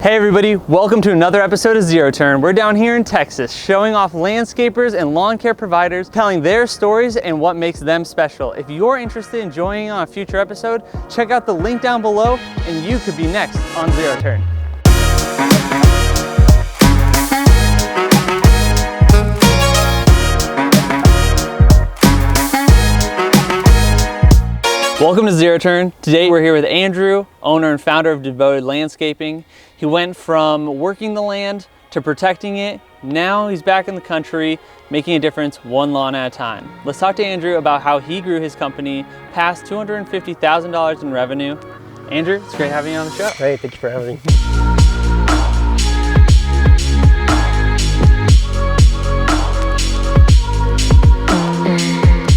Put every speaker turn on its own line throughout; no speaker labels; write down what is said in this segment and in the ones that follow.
Hey everybody, welcome to another episode of Zero Turn. We're down here in Texas showing off landscapers and lawn care providers, telling their stories and what makes them special. If you're interested in joining on a future episode, check out the link down below and you could be next on Zero Turn. Welcome to Zero Turn. Today we're here with Andrew, owner and founder of Devoted Landscaping. He went from working the land to protecting it. Now he's back in the country, making a difference one lawn at a time. Let's talk to Andrew about how he grew his company past $250,000 in revenue. Andrew, it's great having you on the show.
Hey, thank you for having me.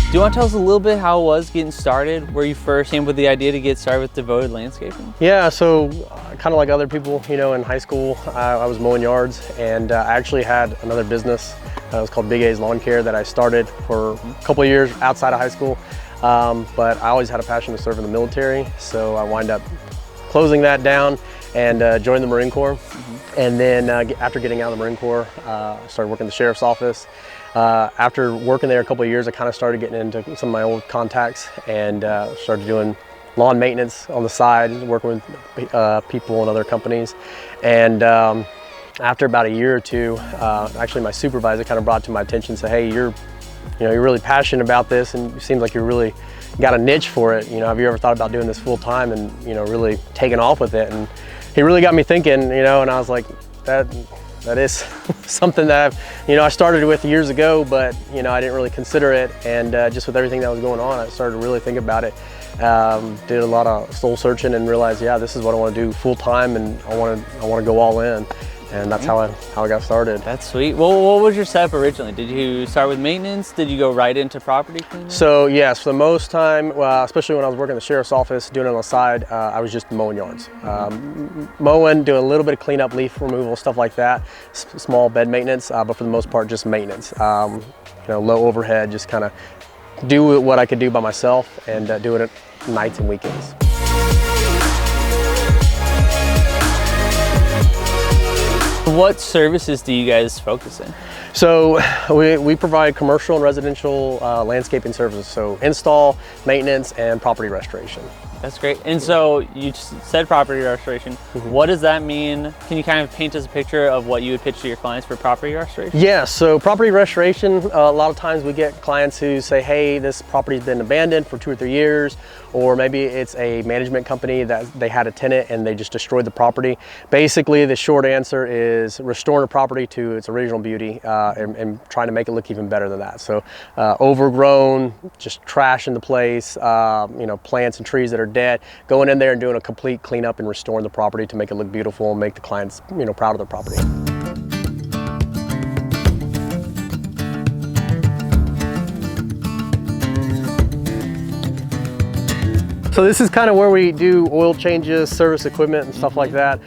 Do you want to tell us a little bit how it was getting started, where you first came with the idea to get started with Devoted Landscaping?
Yeah, so kind of like other people, you know, in high school, I was mowing yards, and I actually had another business. It was called Big A's Lawn Care that I started for a couple of years outside of high school. But I always had a passion to serve in the military, so I wind up closing that down and joined the Marine Corps. And then after getting out of the Marine Corps, I started working in the sheriff's office. After working there a couple of years, I kind of started getting into some of my old contacts and started doing lawn maintenance on the side, working with people and other companies. And after about a year or two, actually my supervisor kind of brought to my attention, said, "Hey, you're really passionate about this, and it seems like you're really got a niche for it. You know, have you ever thought about doing this full time and really taking off with it?" And he really got me thinking, and I was like, that is something that I started with years ago, but I didn't really consider it. And just with everything that was going on, I started to really think about it. Did a lot of soul searching and realized, yeah, this is what I want to do full time, and I want to go all in. And that's how I got started.
That's sweet. Well, what was your setup originally? Did you start with maintenance? Did you go right into property cleaning?
So yes, for the most time, especially when I was working in the sheriff's office, doing it on the side, I was just mowing yards. Mowing, doing a little bit of cleanup, leaf removal, stuff like that, small bed maintenance, but for the most part, just maintenance. Low overhead, just kind of do what I could do by myself and do it at nights and weekends.
What services do you guys focus in?
So we provide commercial and residential landscaping services, so install, maintenance, and property restoration. That's great.
And so you just said property restoration. What does that mean? Can you kind of paint us a picture of what you would pitch to your clients for property restoration?
Yeah, so property restoration, a lot of times we get clients who say, hey, this property's been abandoned for 2 or 3 years, or maybe it's a management company that they had a tenant and they just destroyed the property. Basically, the short answer is restoring a property to its original beauty and trying to make it look even better than that. So overgrown, just trash in the place, plants and trees that are dead, going in there and doing a complete cleanup and restoring the property to make it look beautiful and make the clients proud of their property. So this is kind of where we do oil changes, service equipment and stuff like that.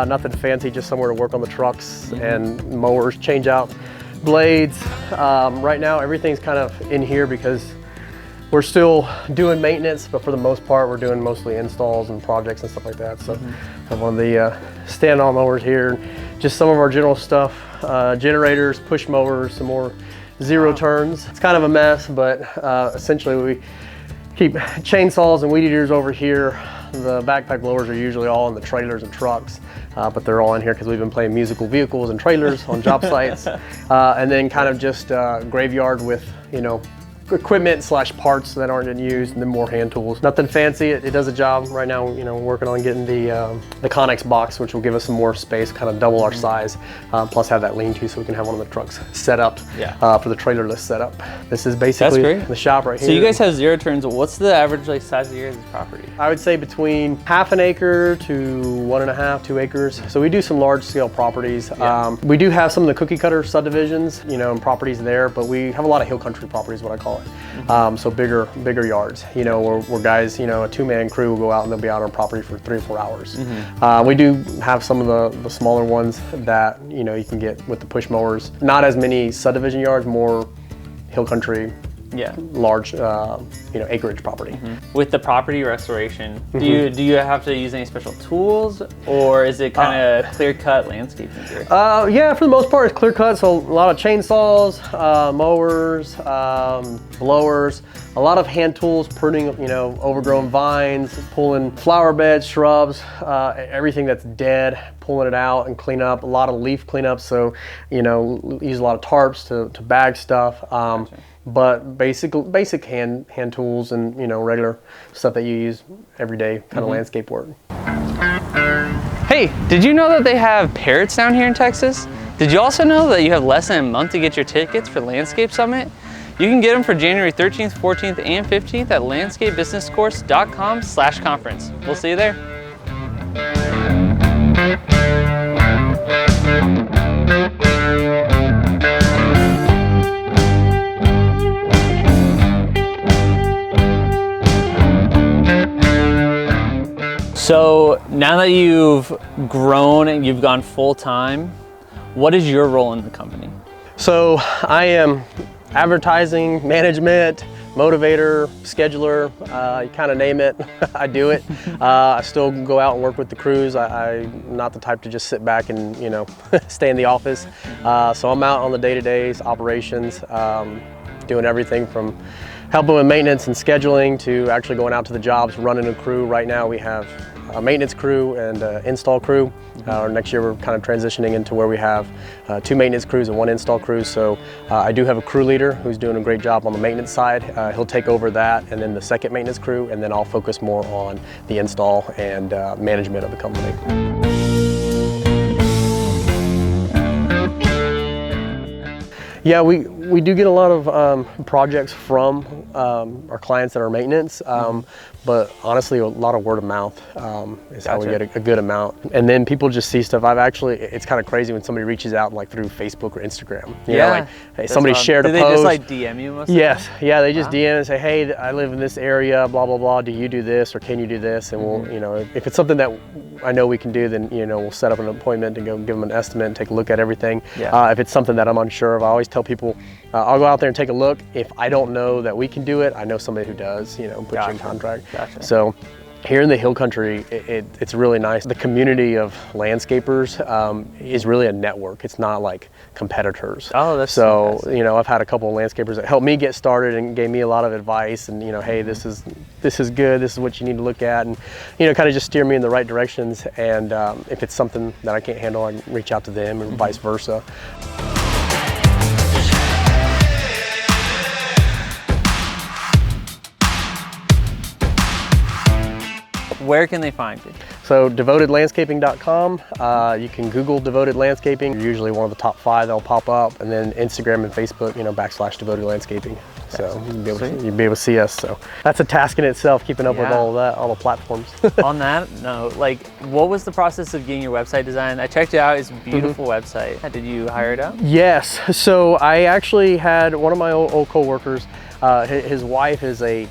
Nothing fancy, just somewhere to work on the trucks and mowers, change out blades. Right now everything's kind of in here because we're still doing maintenance, but for the most part, we're doing mostly installs and projects and stuff like that. So I have one of the stand-on mowers here, just some of our general stuff, generators, push mowers, some more zero turns. It's kind of a mess, but essentially we keep chainsaws and weed eaters over here. The backpack blowers are usually all in the trailers and trucks, but they're all in here because we've been playing musical vehicles and trailers on job sites. And then kind of just graveyard with, equipment / parts that aren't in use, and then more hand tools. Nothing fancy, it does a job. Right now, we're working on getting the Connex box, which will give us some more space, kind of double our size, plus have that lean-to so we can have one of the trucks set up for the trailerless setup. This is basically the shop right here.
So you guys have zero turns. What's the average size of your property?
I would say between 1/2 acre to 1.5, 2 acres. So we do some large scale properties. We do have some of the cookie cutter subdivisions, and properties there, but we have a lot of hill country properties, what I call it. So bigger yards, where guys, a 2-man crew will go out and they'll be out on property for 3 or 4 hours. We do have some of the smaller ones that, you can get with the push mowers. Not as many subdivision yards, more hill country, large, acreage property.
With the property restoration, do you have to use any special tools, or is it kind of clear-cut landscaping gear?
Yeah, for the most part, it's clear-cut. So a lot of chainsaws, mowers, blowers, a lot of hand tools, pruning, overgrown vines, pulling flower beds, shrubs, everything that's dead, pulling it out and clean up. A lot of leaf cleanup. So, use a lot of tarps to bag stuff.
Gotcha.
But basic hand tools and regular stuff that you use every day, kind of landscape work.
Hey, did you know that they have PARROTS down here in Texas? Did you also know that you have less than a month to get your tickets for Landscape Summit? You can get them for January 13th, 14th, and 15th at landscapebusinesscourse.com/conference. We'll see you there. So now that you've grown and you've gone full time, what is your role in the company?
So I am advertising, management, motivator, scheduler, you kind of name it, I do it. I still go out and work with the crews. I'm not the type to just sit back and, stay in the office. So I'm out on the day-to-days, operations, doing everything from helping with maintenance and scheduling to actually going out to the jobs, running a crew. Right now we have a maintenance crew and install crew. Next year we're kind of transitioning into where we have 2 maintenance crews and 1 install crew. So I do have a crew leader who's doing a great job on the maintenance side. He'll take over that, and then the second maintenance crew, and then I'll focus more on the install and management of the company. Yeah, we do get a lot of projects from our clients that are maintenance, but honestly, a lot of word of mouth is how we get a good amount. And then people just see stuff. It's kind of crazy when somebody reaches out like through Facebook or Instagram. Hey, somebody shared a post.
Do they just like DM you most of the time?
Yeah, they just DM and say, hey, I live in this area, blah, blah, blah. Do you do this or can you do this? And we'll, if it's something that I know we can do, then, we'll set up an appointment and go give them an estimate and take a look at everything. If it's something that I'm unsure of, I always tell people, I'll go out there and take a look. If I don't know that we can do it, I know somebody who does, put you in contract. So here in the Hill Country, it's really nice. The community of landscapers is really a network. It's not like competitors.
Oh, that's
so fantastic. I've had a couple of landscapers that helped me get started and gave me a lot of advice and hey, this is good, this is what you need to look at, and kind of just steer me in the right directions. And if it's something that I can't handle, I can reach out to them and vice versa.
Where can they find you?
So devotedlandscaping.com. You can Google Devoted Landscaping. You're usually one of the top 5 that'll pop up, and then Instagram and Facebook, /Devoted Landscaping. So you'll be able to see us. So that's a task in itself, keeping up with all of that, all the platforms.
On that note, what was the process of getting your website designed? I checked it out. It's a beautiful website. Did you hire it out?
Yes. So I actually had one of my old co-workers. His wife is a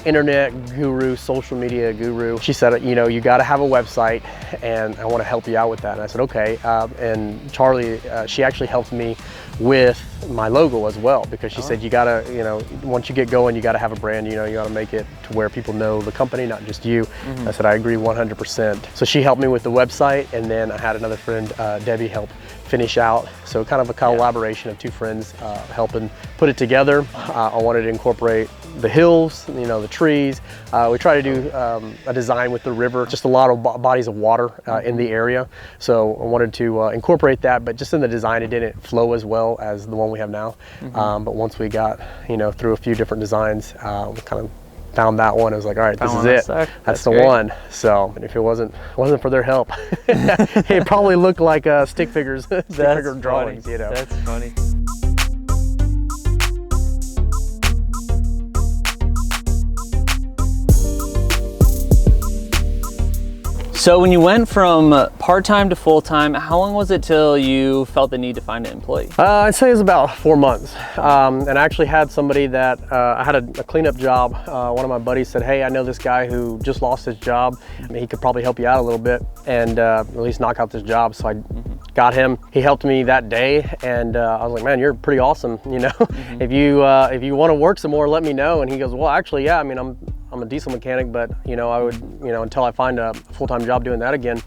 internet guru, social media guru. She said, you got to have a website and I want to help you out with that. And I said, okay. And Charlie, she actually helped me with my logo as well, because she said, you got to, once you get going, you got to have a brand, you got to make it to where people know the company, not just you. I said, I agree 100%. So she helped me with the website, and then I had another friend, Debbie, help finish out. So kind of a collaboration of 2 friends helping put it together. I wanted to incorporate the hills, the trees. We try to do a design with the river, just a lot of bodies of water in the area. So I wanted to incorporate that, but just in the design, it didn't flow as well as the one we have now. But once we got, through a few different designs, we kind of found that one. I was like, all right, this is it. That's the one. So if it wasn't for their help, it probably looked like stick figures, figure drawings.
That's funny. So when you went from part-time to full-time, how long was it till you felt the need to find an employee?
I'd say it was about 4 months. And I actually had somebody that, I had a cleanup job. One of my buddies said, hey, I know this guy who just lost his job. He could probably help you out a little bit and at least knock out this job. So I got him. He helped me that day, and I was like, man, you're pretty awesome. You know, if you want to work some more, let me know. And he goes, well, actually, yeah. I mean, I'm a diesel mechanic, but you know, I would, you know, until I find a full-time job doing that again,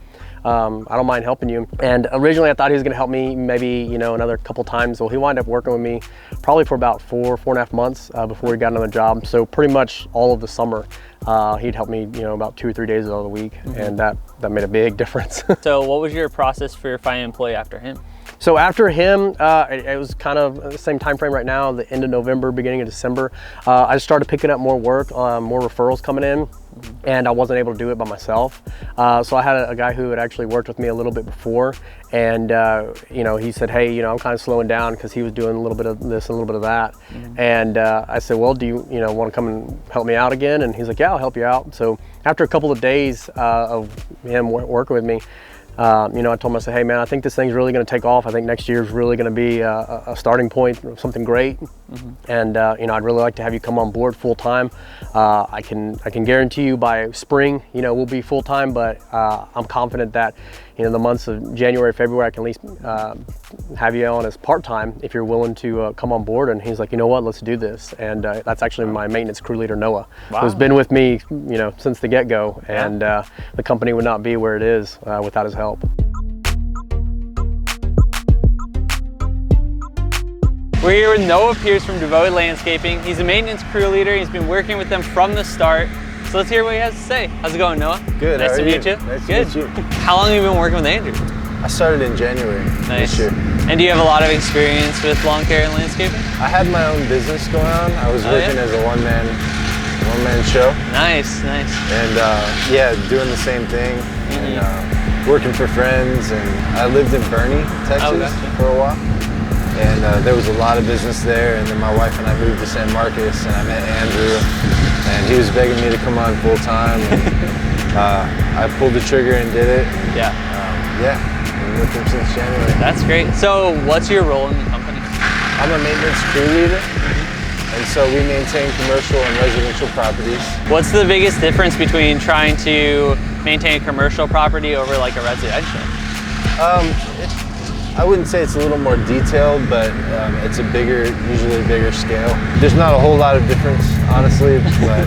I don't mind helping you. And originally I thought he was gonna help me maybe, you know, another couple times. Well, he wound up working with me probably for about 4.5 months before he got another job. So pretty much all of the summer, he'd help me, you know, about 2 or 3 days out of the week. And that made a big difference.
So what was your process for finding an employee after him?
So after him, it was kind of the same time frame right now, the end of November, beginning of December. I started picking up more work, more referrals coming in, and I wasn't able to do it by myself. So I had a guy who had actually worked with me a little bit before, and you know, he said, hey, you know, I'm kind of slowing down, because he was doing a little bit of this and a little bit of that. And I said, well, do you know, want to come and help me out again? And he's like, yeah, I'll help you out. So after a couple of days of him working with me, you know, I told him, I said, hey man, I think this thing's really going to take off. I think next year is really going to be a starting point of something great. And you know, I'd really like to have you come on board full time. I can guarantee you by spring, you know, we'll be full time, but I'm confident that, you know, the months of January, February, I can at least have you on as part-time if you're willing to come on board. And he's like, you know what, let's do this. And that's actually my maintenance crew leader, Noah, who's been with me, you know, since the get-go. And the company would not be where it is without his help.
We're here with Noah Pierce from Devoted Landscaping. He's a maintenance crew leader. He's been working with them from the start. So let's hear what he has to say. How's it going, Noah?
Good.
Nice to meet you.
Nice
Good.
to meet you.
How long have you been working with Andrew?
I started in January this year.
And do you have a lot of experience with lawn care and landscaping?
I had my own business going on. I was working as a one-man show.
Nice, nice.
And yeah, doing the same thing. And working for friends. And I lived in Bernie, Texas for a while. And there was a lot of business there. And then my wife and I moved to San Marcos, and I met Andrew. And he was begging me to come on full time. And I pulled the trigger and did it.
Yeah.
Yeah, been with him since January.
That's great. So what's your role in the company?
I'm a maintenance crew leader. And so we maintain commercial and residential properties.
What's the biggest difference between trying to maintain a commercial property over like a residential?
I wouldn't say it's a little more detailed, but it's a usually bigger scale. There's not a whole lot of difference, honestly, but.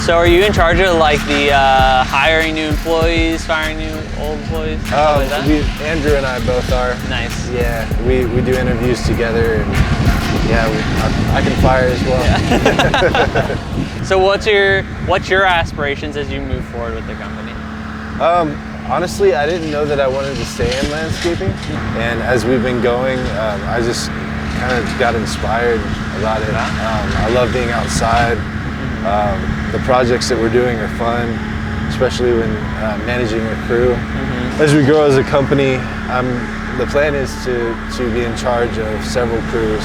So are you in charge of like the hiring new employees, firing new old employees? Like that?
Andrew and I both are.
Nice.
Yeah, we do interviews together, and yeah, I can fire as well.
Yeah. So what's your aspirations as you move forward with the company?
Honestly, I didn't know that I wanted to stay in landscaping, and as we've been going, I just kind of got inspired about it. I love being outside. The projects that we're doing are fun, especially when managing a crew. As we grow as a company, the plan is to be in charge of several crews.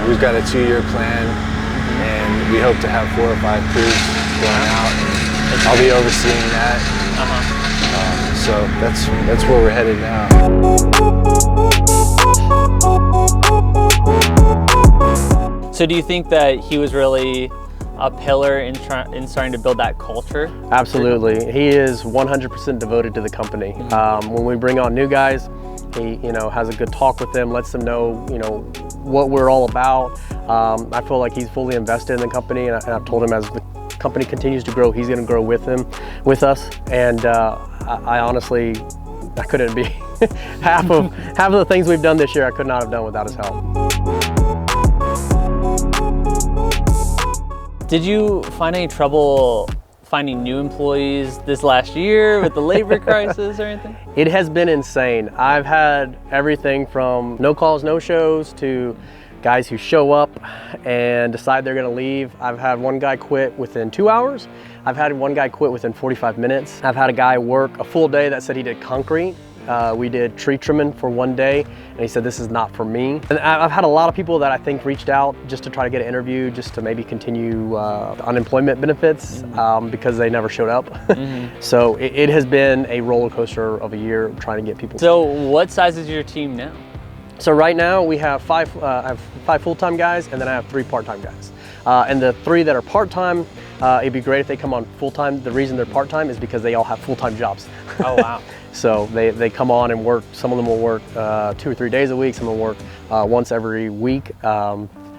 We've got a 2-year plan, and we hope to have 4 or 5 crews going out. And I'll be overseeing that. So that's where we're headed now.
So do you think that he was really a pillar in starting to build that culture?
Absolutely. He is 100% devoted to the company. When we bring on new guys, he, you know, has a good talk with them, lets them know, you know, what we're all about. I feel like he's fully invested in the company, and I've told him as the company continues to grow, he's going to grow with us. And I honestly, I couldn't be half of the things we've done this year. I could not have done without his help.
Did you find any trouble finding new employees this last year with the labor crisis or anything?
It has been insane. I've had everything from no calls, no shows to guys who show up and decide they're gonna leave. I've had one guy quit within 2 hours. I've had one guy quit within 45 minutes. I've had a guy work a full day that said he did concrete. We did tree trimming for one day, and he said, this is not for me. And I've had a lot of people that I think reached out just to try to get an interview, just to maybe continue unemployment benefits because they never showed up. So it has been a roller coaster of a year trying to get people.
So what size is your team now?
So right now we have I have 5 full-time guys, and then I have 3 part-time guys. And the 3 that are part-time, It'd be great if they come on full-time. The reason they're part-time is because they all have full-time jobs.
Oh, wow.
So they come on and work. Some of them will work 2 or 3 days a week. Some will work once every week.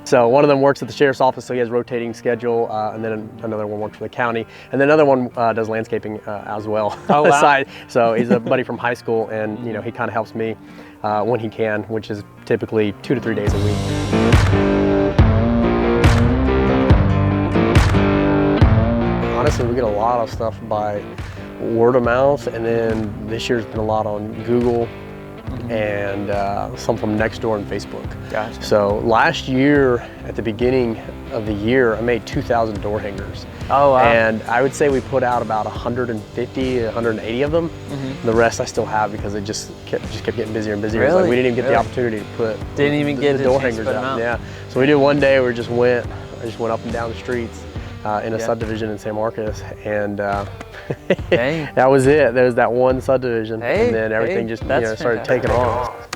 So one of them works at the sheriff's office, so he has rotating schedule, and then another one works for the county, and then another one does landscaping as well.
Oh, wow.
Aside. So he's a buddy from high school, and you know, he kind of helps me when he can, which is typically 2 to 3 days a week. Honestly, we get a lot of stuff by word of mouth, and then this year's been a lot on Google and some from Nextdoor and Facebook.
Gotcha.
So last year, at the beginning of the year, I made 2,000 door hangers.
Oh, wow.
And I would say we put out about 150, 180 of them. The rest I still have because it just kept getting busier and busier. It's like we didn't even get the opportunity to put the door hangers out. Yeah. So we did one day where I just went up and down the streets in a subdivision in San Marcos, and that was it. There was that one subdivision, and then everything just started taking off.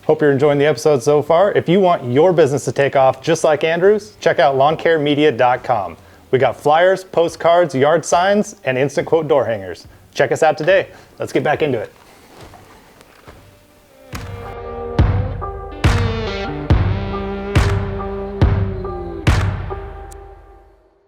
Hope you're enjoying the episode so far. If you want your business to take off just like Andrew's, check out lawncaremedia.com. We got flyers, postcards, yard signs, and instant quote door hangers. Check us out today. Let's get back into it.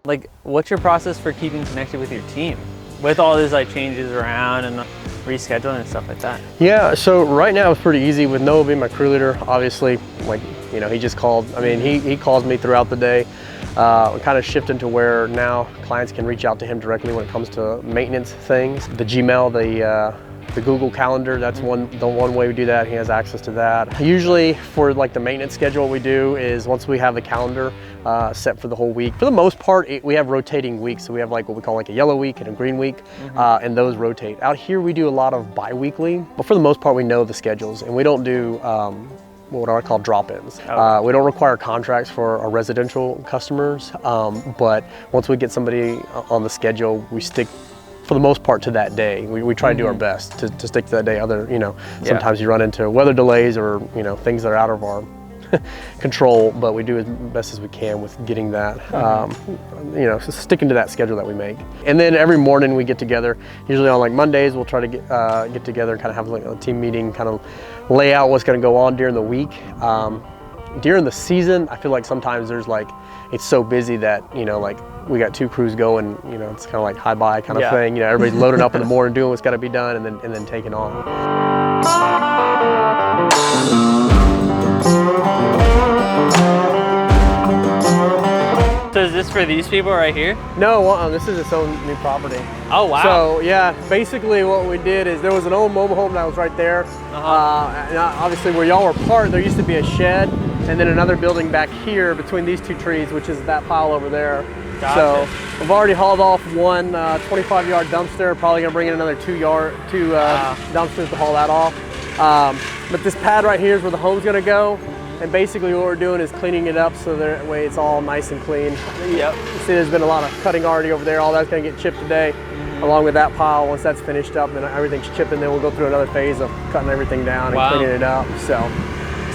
Like, what's your process for keeping connected with your team? With all these like changes around and rescheduling and stuff like that?
Yeah, so right now it's pretty easy with Noah being my crew leader. Obviously, like, you know, he just called. I mean, he calls me throughout the day. Kind of shifting to where now clients can reach out to him directly when it comes to maintenance things. The Gmail, the Google Calendar, that's the one way we do that. He has access to that. Usually for like the maintenance schedule, what we do is once we have the calendar set for the whole week, for the most part, we have rotating weeks. So we have like what we call like a yellow week and a green week, and those rotate. Out here we do a lot of bi-weekly, but for the most part we know the schedules, and we don't do what I call drop-ins.
Okay.
We don't require contracts for our residential customers, but once we get somebody on the schedule, we stick for the most part to that day. We try to do our best to stick to that day. Sometimes you run into weather delays or things that are out of our control, but we do as best as we can with getting that, sticking to that schedule that we make. And then every morning we get together, usually on like Mondays, we'll try to get together and kind of have like a team meeting, kind of lay out what's going to go on during the week. During the season, I feel like sometimes there's like, it's so busy that, like we got 2 crews going, it's kind of like hi-bye kind of thing. Everybody's loading up in the morning, doing what's got to be done, and then taking on.
So is this for these people right here?
No, this is its own new property.
Oh, wow.
So yeah, basically what we did is there was an old mobile home that was right there. And obviously where y'all were parked, there used to be a shed, and then another building back here between these 2 trees, which is that pile over there.
Gotcha.
So we've already hauled off one 25-yard dumpster, probably gonna bring in another 2 dumpsters to haul that off. But this pad right here is where the home's gonna go. And basically what we're doing is cleaning it up so that way it's all nice and clean.
Yep.
You see there's been a lot of cutting already over there. All that's gonna get chipped today, along with that pile. Once that's finished up, then everything's chipped, and then we'll go through another phase of cutting everything down and cleaning it up. So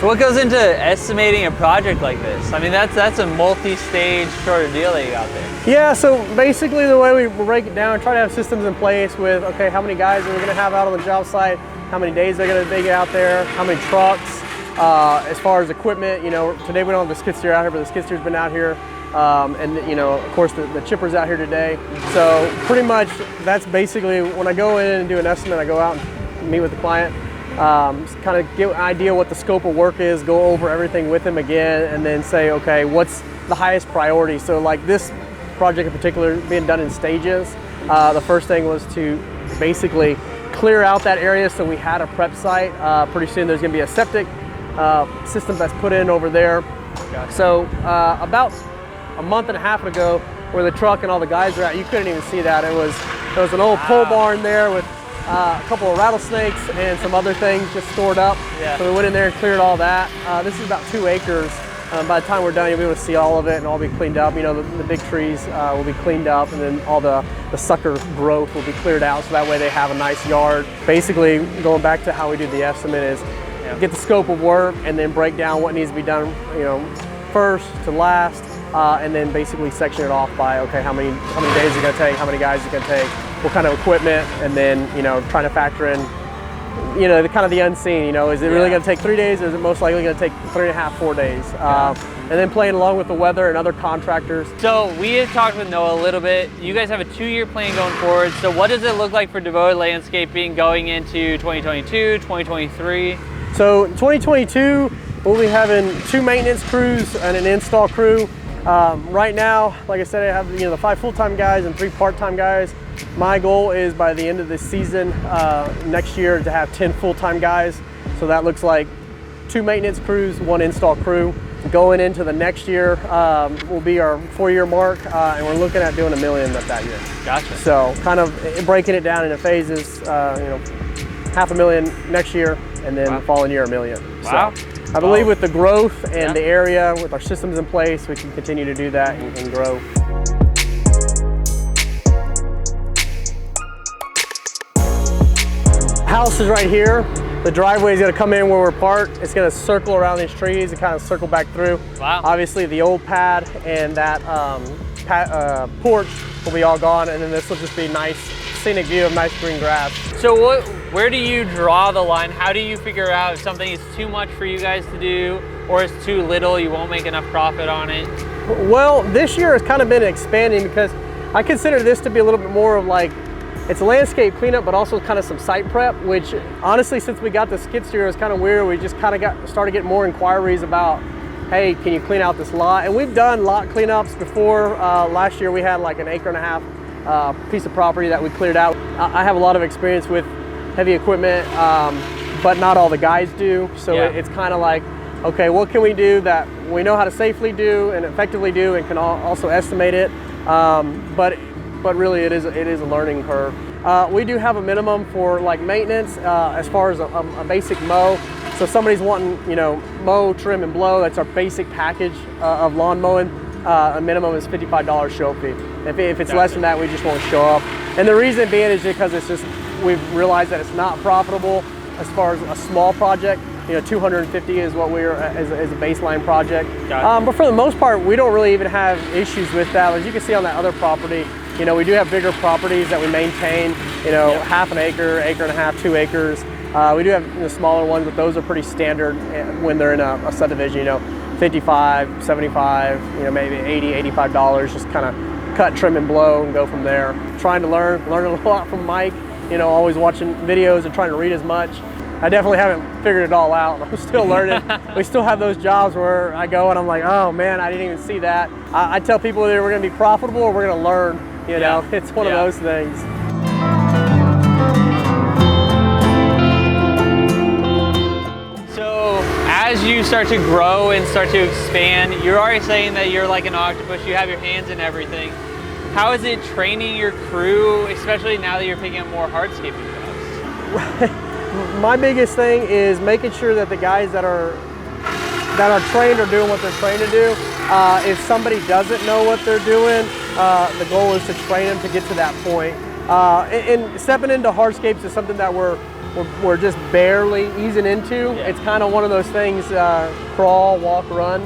what goes into estimating a project like this? I mean, that's a multi-stage sort of deal that you got there.
Yeah, so basically the way we break it down, try to have systems in place with, okay, how many guys are we gonna have out on the job site? How many days they're gonna get out there? How many trucks? As far as equipment, today we don't have the skid steer out here, but the skid steer's been out here. And of course the chipper's out here today. So pretty much that's basically, when I go in and do an estimate, I go out and meet with the client, kind of get an idea what the scope of work is, go over everything with him again, and then say, okay, what's the highest priority? So like this project in particular being done in stages, the first thing was to basically clear out that area so we had a prep site. Pretty soon there's gonna be a septic system that's put in over there. Gotcha. So about a month and a half ago, where the truck and all the guys were at, you couldn't even see that. There was an old pole barn there with a couple of rattlesnakes and some other things just stored up. Yeah. So we went in there and cleared all that. This is about 2 acres. By the time we're done, you'll be able to see all of it and all be cleaned up. The big trees will be cleaned up, and then all the sucker growth will be cleared out, so that way they have a nice yard. Basically, going back to how we do the estimate is get the scope of work and then break down what needs to be done, first to last, and then basically section it off by, okay, how many days is it gonna take, how many guys is it gonna take, what kind of equipment, and then, you know, trying to factor in, you know, the kind of the unseen, you know, is it really gonna take 3 days, or is it most likely gonna take 3.5, 4 days? And then playing along with the weather and other contractors.
So we had talked with Noah a little bit. You guys have a 2-year plan going forward. So what does it look like for Devoted Landscaping going into 2022, 2023?
So in 2022, we'll be having 2 maintenance crews and an install crew. Right now, like I said, I have, you know, the 5 full-time guys and 3 part-time guys. My goal is by the end of this season, next year, to have 10 full-time guys. So that looks like 2 maintenance crews, 1 install crew. Going into the next year will be our 4-year mark, and we're looking at doing $1 million that year.
Gotcha.
So kind of breaking it down into phases, you know, $500,000 next year, and then the following year $1 million.
Wow.
So I believe with the growth and the area, with our systems in place, we can continue to do that and grow. House is right here. The driveway is going to come in where we're parked. It's going to circle around these trees and kind of circle back through.
Wow.
Obviously, the old pad and that porch will be all gone, and then this will just be nice scenic view of nice green grass.
So where do you draw the line? How do you figure out if something is too much for you guys to do, or it's too little, you won't make enough profit on it?
Well, this year has kind of been expanding because I consider this to be a little bit more of like, it's a landscape cleanup, but also kind of some site prep, which honestly, since we got the skid steer, it was kind of weird. We just kind of started getting more inquiries about, hey, can you clean out this lot? And we've done lot cleanups before. Last year we had like an 1.5 acre piece of property that we cleared out. I have a lot of experience with heavy equipment, but not all the guys do. So it's kind of like, okay, what can we do that we know how to safely do and effectively do and can also estimate it? But really it is a learning curve. We do have a minimum for like maintenance as far as a basic mow. So if somebody's wanting, you know, mow, trim, and blow, that's our basic package of lawn mowing. A minimum is $55 show fee. If it's less than that, we just won't show up. And the reason being is because it's just, we've realized that it's not profitable as far as a small project. You know, 250 is what we're as a baseline project. But for the most part, we don't really even have issues with that. As you can see on that other property, you know, we do have bigger properties that we maintain, you know, 1/2 acre, 1.5 acres, 2 acres. We do have the smaller ones, but those are pretty standard when they're in a subdivision, you know, 55, 75, you know, maybe 80, $85, just kind of cut, trim, and blow and go from there. Trying to learn a lot from Mike, you know, always watching videos and trying to read as much. I definitely haven't figured it all out. I'm still learning. We still have those jobs where I go and I'm like, oh man, I didn't even see that. I tell people either we're gonna be profitable or we're gonna learn, you know, it's one of those things.
So as you start to grow and start to expand, you're already saying that you're like an octopus, you have your hands in everything. How is it training your crew, especially now that you're picking up more hardscaping jobs?
My biggest thing is making sure that the guys that are trained are doing what they're trained to do. If somebody doesn't know what they're doing, the goal is to train them to get to that point. And stepping into hardscapes is something that we're just barely easing into. It's kind of one of those things, crawl, walk, run,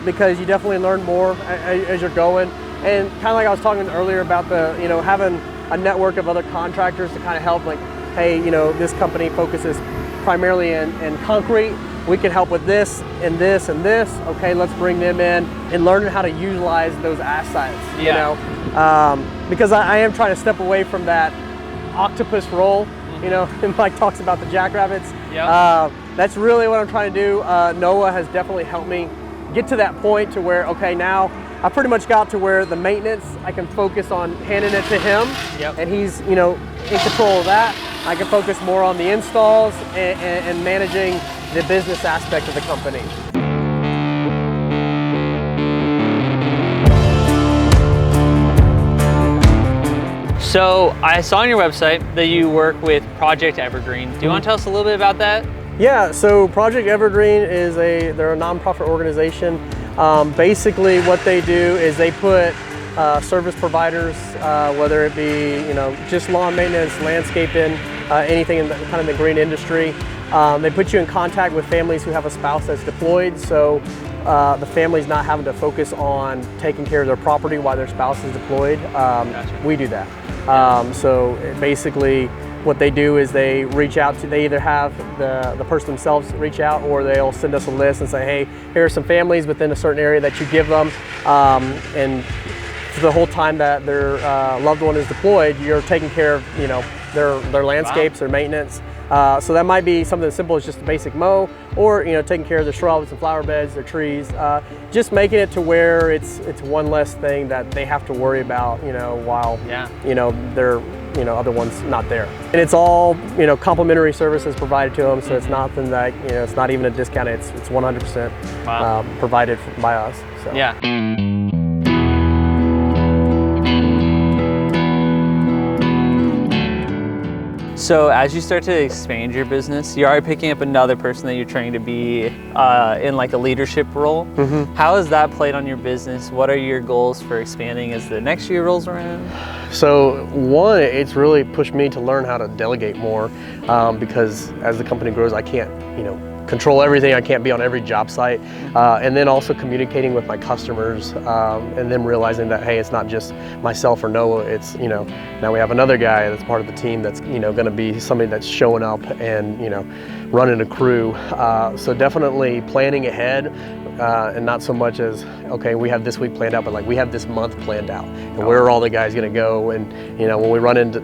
because you definitely learn more as you're going. And kind of like I was talking earlier about you know, having a network of other contractors to kind of help, like, hey, you know, this company focuses primarily in concrete. We can help with this and this and this. Okay, let's bring them in and learn how to utilize those assets, you know. Because I am trying to step away from that octopus role, you know, and Mike talks about the jackrabbits. That's really what I'm trying to do. Noah has definitely helped me get to that point to where, okay, now I pretty much got to where the maintenance, I can focus on handing it to him, and he's, you know, in control of that. I can focus more on the installs and managing the business aspect of the company.
So I saw on your website that you work with Project Evergreen. Do you want to tell us a little bit about that?
Yeah, so Project Evergreen is they're a nonprofit organization. Basically what they do is they put service providers, whether it be, you know, just lawn maintenance, landscaping, anything in kind of the green industry. They put you in contact with families who have a spouse that's deployed. So the family's not having to focus on taking care of their property while their spouse is deployed, we do that. So basically what they do is they reach out to, they either have the person themselves reach out, or they'll send us a list and say, hey, here are some families within a certain area that you give them, and for the whole time that their loved one is deployed, you're taking care of, you know, their landscapes, their maintenance. So that might be something as simple as just a basic mow, or, you know, taking care of their shrubs and flower beds, their trees, just making it to where it's one less thing that they have to worry about, you know, while, you know, they're, you know, other ones not there. And it's all, you know, complimentary services provided to them, so it's nothing that, you know, it's not even a discount, it's 100% provided by us. So.
Yeah. So as you start to expand your business, you're already picking up another person that you're trying to be in like a leadership role. How has that played on your business? What are your goals for expanding as the next year rolls around?
So one, it's really pushed me to learn how to delegate more, because as the company grows, I can't, you know, control everything. I can't be on every job site. And then also communicating with my customers, and then realizing that, hey, it's not just myself or Noah, it's, you know, now we have another guy that's part of the team that's, you know, gonna be somebody that's showing up and, you know, running a crew. So definitely planning ahead, and not so much as, okay, we have this week planned out, but like we have this month planned out, and where are all the guys gonna go? And, you know, when we run into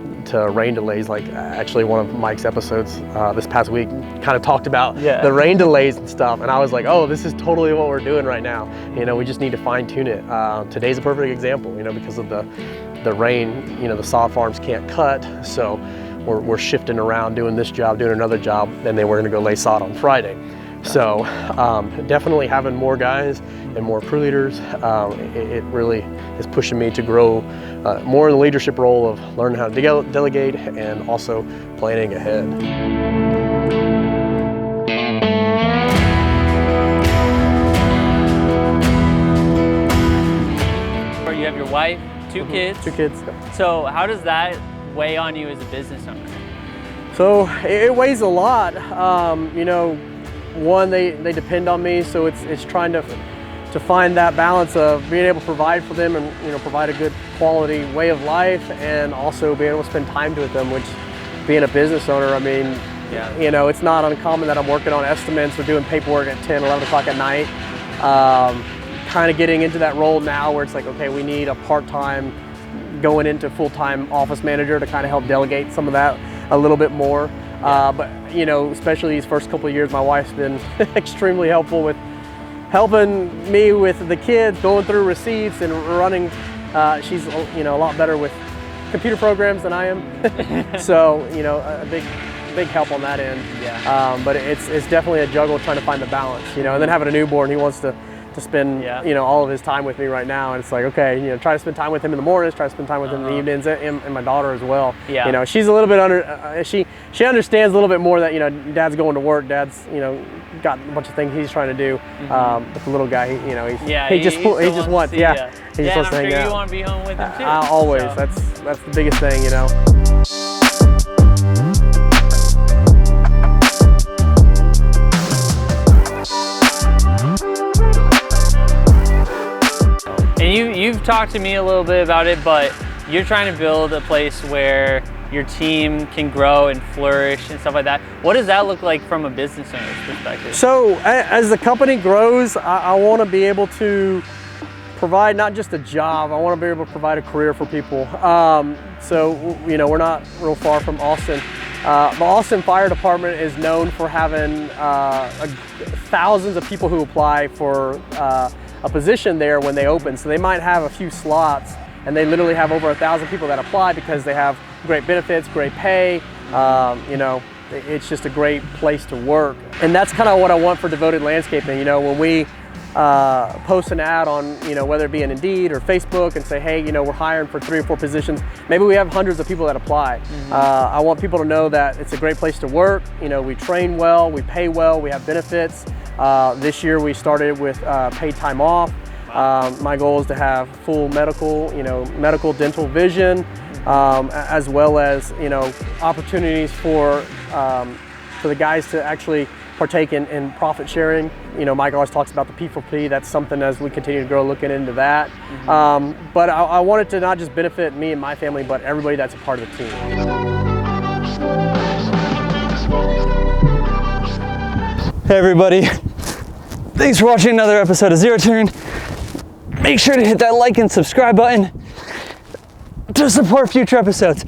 rain delays, like actually one of Mike's episodes this past week kind of talked about the rain delays and stuff, and I was like, oh, this is totally what we're doing right now. You know, we just need to fine tune it. Today's a perfect example, you know, because of the rain, you know, the sod farms can't cut, so we're shifting around, doing this job, doing another job, and then we're gonna go lay sod on Friday. So definitely having more guys and more crew leaders, it really is pushing me to grow more in the leadership role of learning how to delegate and also planning ahead.
You have your wife, two kids.
2 kids.
So how does that weigh on you as a business owner?
So it weighs a lot. You know, one, they depend on me, so it's trying to find that balance of being able to provide for them and, you know, provide a good quality way of life, and also being able to spend time with them, which, being a business owner, I mean, you know, it's not uncommon that I'm working on estimates or doing paperwork at 10, 11 o'clock at night. Kind of getting into that role now where it's like, okay, we need a part-time going into full-time office manager to kind of help delegate some of that a little bit more. But, you know, especially these first couple of years, my wife's been extremely helpful with helping me with the kids, going through receipts and running. She's, you know, a lot better with computer programs than I am. So, you know, a big help on that end. But it's definitely a juggle trying to find the balance, you know, and then having a newborn, he wants to spend, you know, all of his time with me right now, and it's like, okay, you know, try to spend time with him in the mornings, try to spend time with him in the evenings, and my daughter as well. You know, she's a little bit she understands a little bit more that, you know, dad's going to work, dad's, you know, got a bunch of things he's trying to do. But the little guy, you know, he just wants to hang out.
You want to be home with him too.
Always, so. That's the biggest thing, you know.
And you've talked to me a little bit about it, but you're trying to build a place where your team can grow and flourish and stuff like that. What does that look like from a business owner's perspective? So
as the company grows, I want to be able to provide not just a job, I want to be able to provide a career for people. So, you know, we're not real far from Austin. The Austin Fire Department is known for having thousands of people who apply for a position there when they open. So they might have a few slots, and they literally have over 1,000 people that apply because they have great benefits, great pay. You know, it's just a great place to work. And that's kind of what I want for Devoted Landscaping. You know, when we post an ad on, you know, whether it be an Indeed or Facebook, and say, hey, you know, we're hiring for 3 or 4 positions, maybe we have hundreds of people that apply. I want people to know that it's a great place to work. You know, we train well, we pay well, we have benefits. This year we started with paid time off. My goal is to have full medical, you know, medical, dental, vision, as well as, you know, opportunities for for the guys to actually partake in profit sharing. You know, Mike always talks about the P4P. That's something as we continue to grow, looking into that. But I want it to not just benefit me and my family, but everybody that's a part of the team.
Hey everybody, thanks for watching another episode of Zero Turn. Make sure to hit that like and subscribe button to support future episodes.